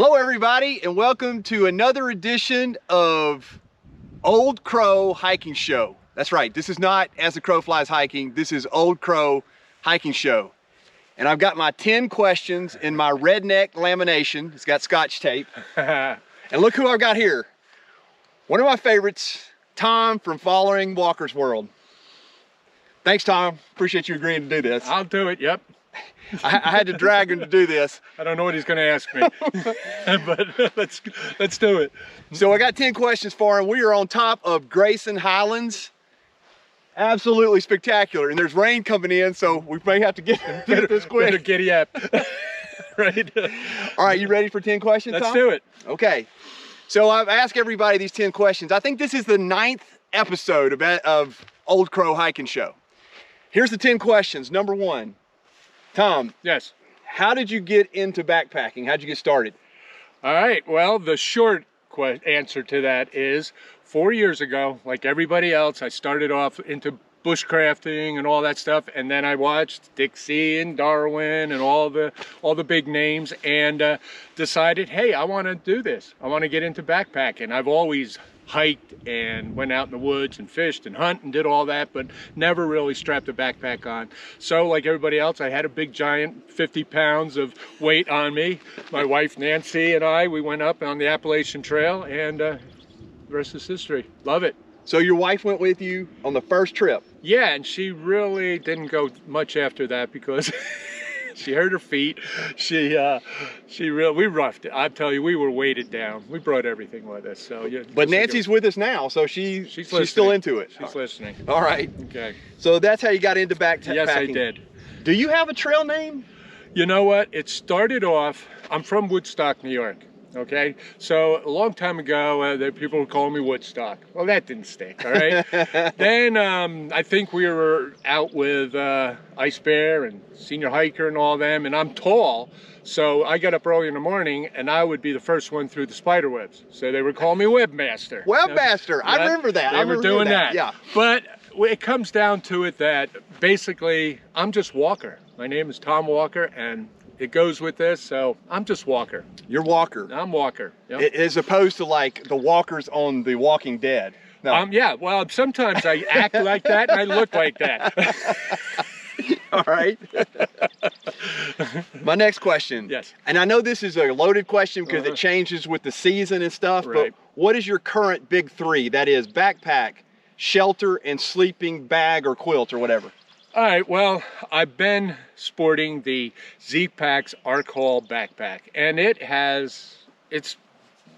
Hello everybody, and welcome to another edition of Old Crow Hiking Show. That's right, this is not As the Crow Flies Hiking, this is Old Crow Hiking Show. And I've got my 10 questions in my redneck lamination. It's got scotch tape. And look who I've got here. One of my favorites, Tom from Following Walker's World. Thanks, Tom. Appreciate you agreeing to do this. I'll do it, yep. I had to drag him to do this. I don't know what he's going to ask me, but let's do it. So I got 10 questions for him. We are on top of Grayson Highlands. Absolutely spectacular. And there's rain coming in, so we may have to get this quick. Better giddy up. Right? All right, you ready for 10 questions, Let's Tom? do it. Okay. So I've asked everybody these 10 questions. I think this is the 9th episode of Old Crow Hiking Show. Here's the 10 questions. Number 1. Tom. Yes. How did you get into backpacking? How'd you get started? All right. Well, the short answer to that is 4 years ago, like everybody else, I started off into bushcrafting and all that stuff, and then I watched Dixie and Darwin and all the big names, and decided, hey, I want to do this. I want to get into backpacking. I've always hiked and went out in the woods and fished and hunt and did all that, but never really strapped a backpack on. So like everybody else, I had a big giant 50 pounds of weight on me. My wife Nancy and I, we went up on the Appalachian Trail, and the rest is history. Love it. So your wife went with you on the first trip? Yeah, and she really didn't go much after that because she hurt her feet. We roughed it. I tell you, we were weighted down. We brought everything with us. So yeah. But Nancy's with us now, so she's still into it. She's listening. All right. Okay. So that's how you got into backpacking. Yes, I did. Do you have a trail name? You know what? It started off. I'm from Woodstock, New York. Okay, so a long time ago, people would call me Woodstock. Well, that didn't stick, all right? Then I think we were out with Ice Bear and Senior Hiker and all them, and I'm tall, so I got up early in the morning, and I would be the first one through the spider webs. So they would call me Webmaster. Webmaster, I remember that. They were doing that. Yeah. But it comes down to it that basically I'm just Walker. My name is Tom Walker, and it goes with this, so I'm just Walker. You're Walker. I'm Walker. Yep. As opposed to like the walkers on The Walking Dead. No. Yeah, well, sometimes I act like that and I look like that. All right. My next question. Yes. And I know this is a loaded question because it changes with the season and stuff, right. But what is your current big three? That is backpack, shelter, and sleeping bag or quilt or whatever. All right, well, I've been sporting the Z-Packs Arc Haul backpack, and it's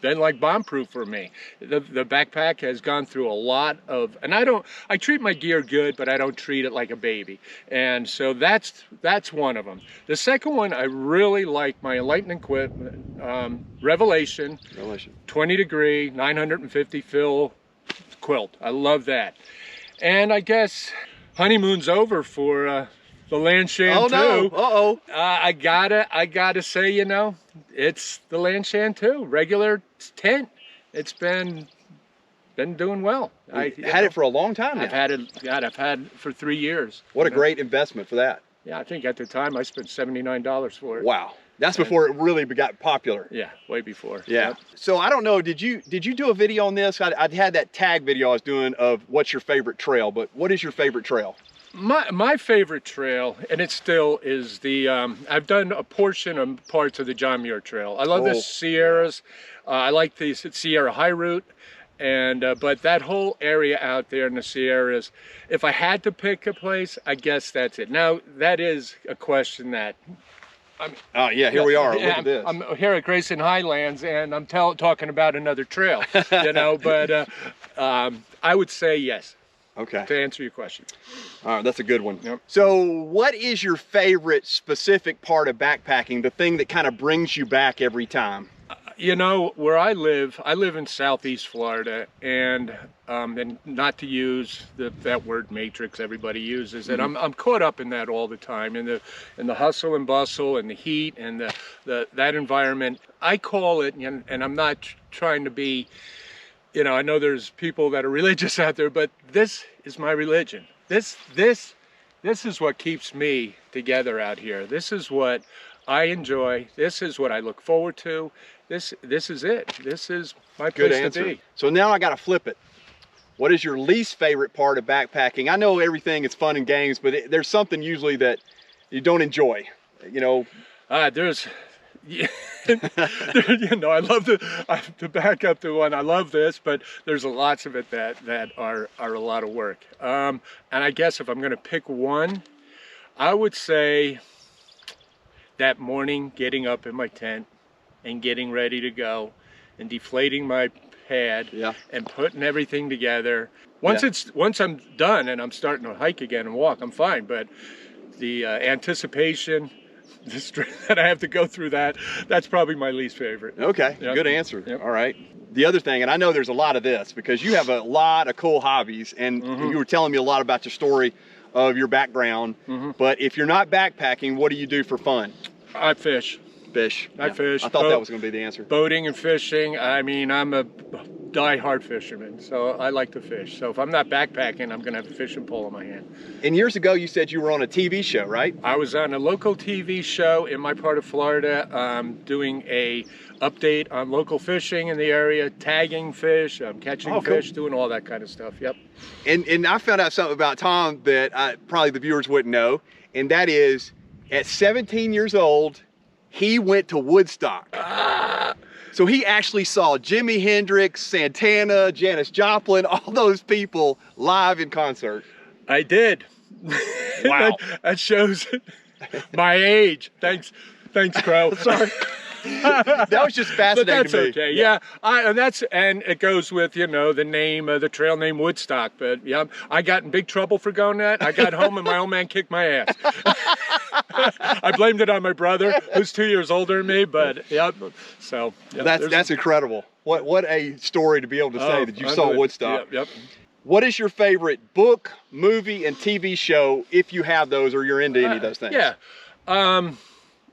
been like bomb-proof for me. The backpack has gone through a lot of, and I treat my gear good, but I don't treat it like a baby. And so that's one of them. The second one, I really like my Enlightened Equipment Revelation 20 degree, 950 fill quilt. I love that. And I guess honeymoon's over for the Lanshan 2. No. Uh-oh. I gotta say, you know, it's the Lanshan 2, regular tent. It's been doing well. I had it for a long time now. I've had it for 3 years. What a great investment for that. Yeah, I think at the time I spent $79 for it. Wow. That's before it really got popular. Yeah, way before. Yeah. Yep. So I don't know, did you do a video on this? I had that tag video I was doing of what's your favorite trail, but what is your favorite trail? My favorite trail, and it still is the, I've done a portion of parts of the John Muir Trail. I love the Sierras. I like the Sierra High Route, and but that whole area out there in the Sierras, if I had to pick a place, I guess that's it. Now, that is a question that yeah, here we are. Look at this. I'm here at Grayson Highlands, and I'm talking about another trail, you know, but I would say yes. Okay. To answer your question. All right, that's a good one. Yep. So what is your favorite specific part of backpacking, the thing that kind of brings you back every time? You know, where I live in Southeast Florida, and not to use that word matrix everybody uses, and I'm caught up in that all the time, in the hustle and bustle and the heat and that environment. I call it, and I'm not trying to be, you know, I know there's people that are religious out there, but this is my religion. This is what keeps me together out here. This is what I enjoy. This is what I look forward to. This is it. This is my Good place answer. to be. So now I got to flip it. What is your least favorite part of backpacking? I know everything is fun and games, but there's something usually that you don't enjoy, you know? There's, yeah, you know, I love to back up to one. I love this, but there's lots of it that are a lot of work. And I guess if I'm going to pick one, I would say that morning getting up in my tent and getting ready to go and deflating my pad and putting everything together. Once I'm done and I'm starting to hike again and walk, I'm fine. But the anticipation, the stress that I have to go through that's probably my least favorite. Okay, good answer. All right. The other thing, and I know there's a lot of this because you have a lot of cool hobbies, and you were telling me a lot about your story of your background. But if you're not backpacking, what do you do for fun? I fish. I fish. I thought that was going to be the answer. Boating and fishing. I mean, I'm a die-hard fisherman, so I like to fish. So if I'm not backpacking, I'm going to have a fishing pole in my hand. And years ago, you said you were on a TV show, right? I was on a local TV show in my part of Florida, doing a update on local fishing in the area, tagging fish, catching fish, doing all that kind of stuff. Yep. And I found out something about Tom that probably the viewers wouldn't know, and that is, at 17 years old, he went to Woodstock. So he actually saw Jimi Hendrix, Santana, Janis Joplin, all those people live in concert. I did. Wow. that shows my age. Thanks, Crow. Sorry. That was just fascinating to me. Okay. Yeah. And it goes with, you know, the name of the trail name Woodstock. But yeah, I got in big trouble for going that. I got home and my old man kicked my ass. I blamed it on my brother, who's 2 years older than me. But yeah, so yeah, that's incredible. What a story to be able to say that you saw Woodstock. Yep. What is your favorite book, movie, and TV show, if you have those or you're into any of those things? Yeah.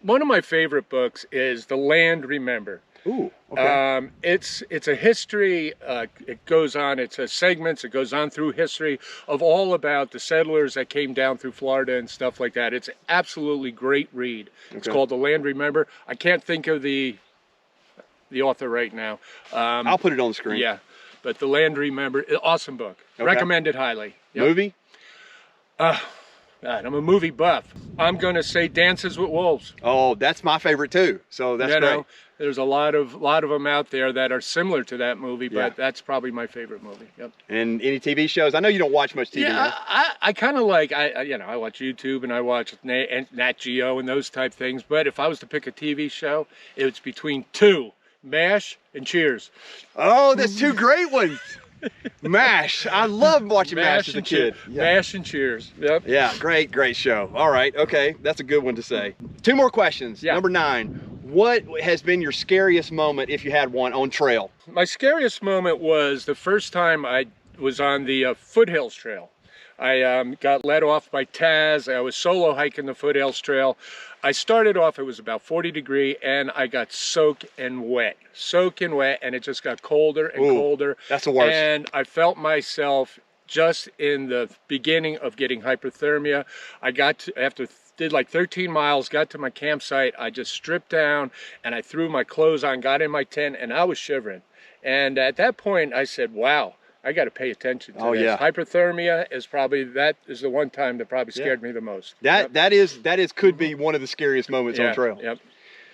One of my favorite books is The Land Remember. Ooh, okay. It's a history, it goes on, it's a segments, it goes on through history of all about the settlers that came down through Florida and stuff like that. It's an absolutely great read. It's called The Land Remember. I can't think of the author right now. I'll put it on the screen. Yeah, but The Land Remember, awesome book. Recommended highly. Yep. Movie? God, I'm a movie buff. I'm gonna say Dances with Wolves. Oh, that's my favorite too. So that's great. Know, there's a lot of them out there that are similar to that movie, but that's probably my favorite movie. Yep. And any TV shows? I know you don't watch much TV. Yeah, I kind of like I watch YouTube and I watch Nat Geo and those type things. But if I was to pick a TV show, it's between two: MASH and Cheers. Oh, that's two great ones. MASH. I loved watching MASH as a kid. MASH and Cheers. Yep. Yeah, great show. All right, okay, that's a good one to say. Two more questions. Yeah. Number 9. What has been your scariest moment, if you had one, on trail? My scariest moment was the first time I was on the Foothills Trail. I got let off by Taz. I was solo hiking the Foothills Trail. I started off, it was about 40 degrees, and I got soaked and wet, and it just got colder and colder. That's the worst. And I felt myself just in the beginning of getting hypothermia. I got to, did like 13 miles, got to my campsite, I just stripped down and I threw my clothes on, got in my tent, and I was shivering. And at that point I said, wow, I got to pay attention to this. Yeah. Hyperthermia is probably, that is the one time that probably scared me the most. That could be one of the scariest moments on trail. Yep.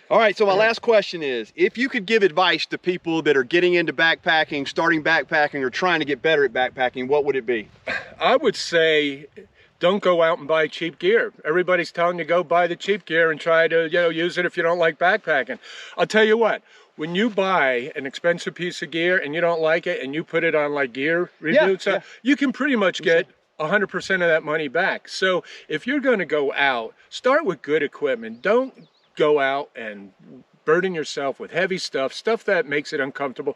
All right, so my last question is, if you could give advice to people that are getting into backpacking, starting backpacking, or trying to get better at backpacking, what would it be? I would say, don't go out and buy cheap gear. Everybody's telling you go buy the cheap gear and try to, use it if you don't like backpacking. I'll tell you what, when you buy an expensive piece of gear and you don't like it and you put it on like gear review, you can pretty much get 100% of that money back. So if you're going to go out, start with good equipment. Don't go out and burden yourself with heavy stuff that makes it uncomfortable,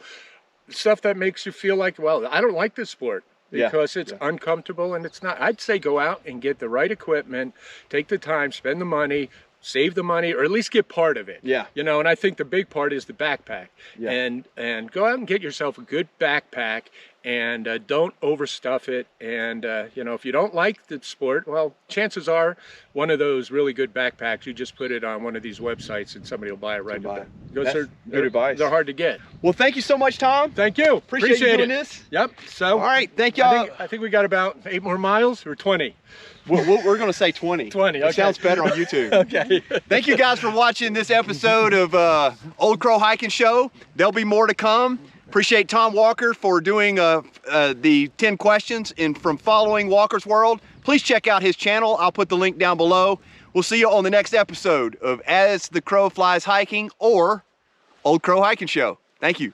stuff that makes you feel like, well, I don't like this sport. Because it's uncomfortable and it's not. I'd say go out and get the right equipment, take the time, spend the money, save the money, or at least get part of it. Yeah. And I think the big part is the backpack. And go out and get yourself a good backpack and don't overstuff it. And you know, if you don't like the sport, well, chances are one of those really good backpacks, you just put it on one of these websites and somebody will buy it right away. That's good advice. They're hard to get. Well, thank you so much, Tom. Thank you. Appreciate you doing this. Yep. So all right, thank y'all. I think we got about 8 more miles or 20. We're going to say 20. 20, okay. It sounds better on YouTube. Okay. Thank you guys for watching this episode of Old Crow Hiking Show. There'll be more to come. Appreciate Tom Walker for doing the 10 questions and from following Walker's World. Please check out his channel. I'll put the link down below. We'll see you on the next episode of As the Crow Flies Hiking or Old Crow Hiking Show. Thank you.